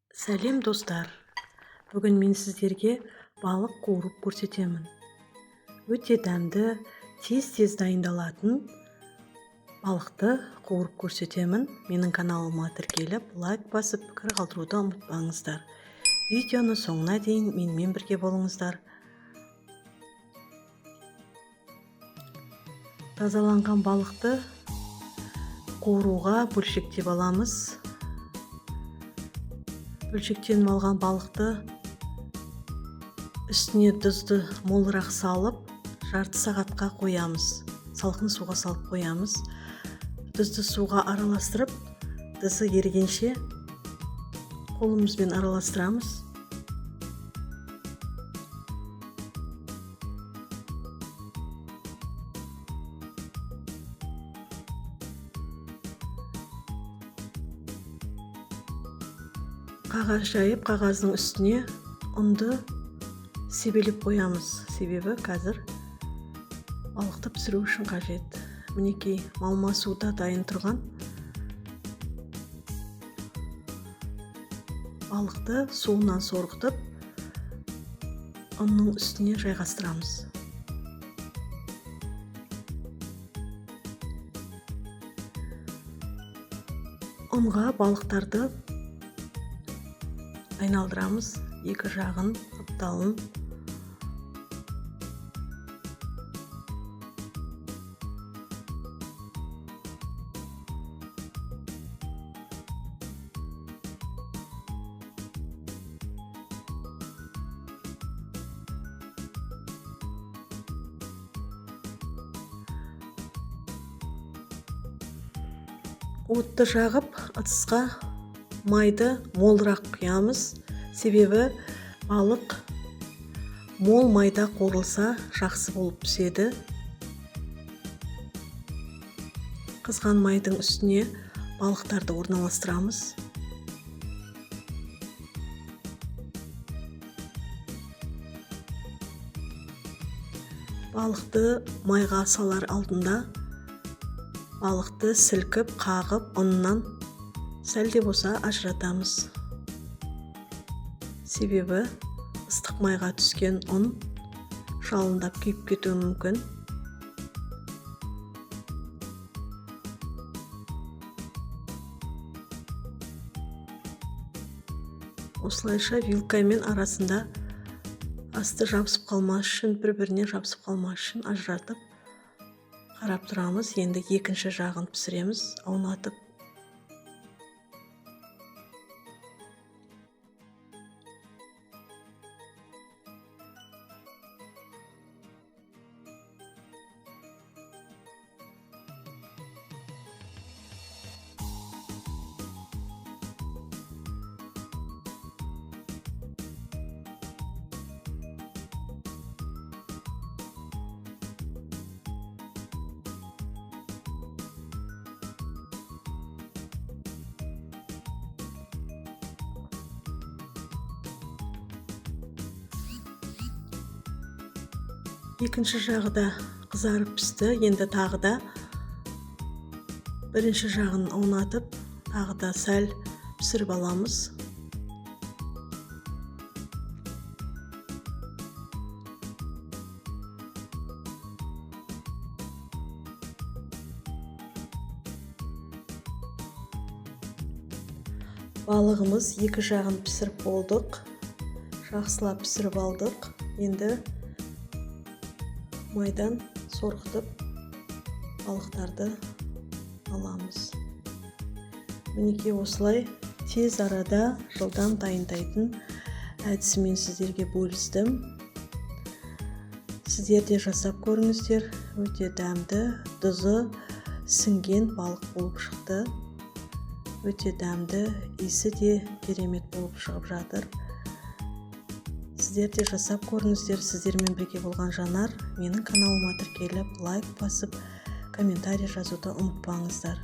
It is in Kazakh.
Сәлем достар. Бүгін мен сіздерге балық қуырып көрсетемін. Өте дәмді, тез дайындалатын балықты қуырып көрсетемін. Менің каналыма тіркеліп, лайк басып, пікір қалдыруды ұмытпаңыздар. Видеоны соңына дейін менімен бірге болыңыздар. Тазаланған балықты қуыруға бөлшектеп аламыз. Бөлшектеніп алған балықты үстіне тұзды молырақ салып, жарты сағатқа қоямыз. Салқын суға салып қоямыз. Тұзды суға араластырып, тұзы ерігенше қолымызбен араластырамыз. Қағаз жайып, қағаздың үстіне ұнды себелеп қоямыз. Себебі қазір балықты пісіру үшін қажет. Мінекей, малма суда дайын тұрған балықты суынан сорғытып, ұнның үстіне жайғастырамыз. Ұнға балықтарды айналдырамыз, екі жағын қапталын. Отты жағып, ыдысқа майды молырақ құямыз. Себебі балық мол майда қуырылса жақсы болып піседі. Қызған майдың үстіне балықтарды орналастырамыз. Балықты майға салар алдында балықты сілкіп, қағып, ұнынан сәл де болса ажыратамыз. Себебі ыстық майға түскен ұн жалындап күйіп кетуі мүмкін. Осылайша вилкамен арасында асты жабысып қалмас үшін, бір-біріне жабысып қалмас үшін ажыратып қарап тұрамыз. Енді екінші жағын пісіреміз, аунатып. Екінші жағы да қызарып пісті. Енді тағы да бірінші жағын аунатып, тағы да сәл пісіріп аламыз. Балығымыз екі жағын пісіріп болдық. Жақсылап пісіріп алдық. Енді майдан сорғытып балықтарды аламыз. Мінекей осылай тез арада жылдам дайындайтын әдісімен сіздерге бөлістім. Сіздер де жасап көріңіздер. Өте дәмді, тұзы сіңген балық болып шықты. Өте дәмді, иісі де керемет болып шығып жатыр. Сіздер де жасап көріңіздер. Сіздермен бірге болған Жанар. Менің каналыма тіркеліп, лайк басып, комментарий жазуды ұмытпаңыздар.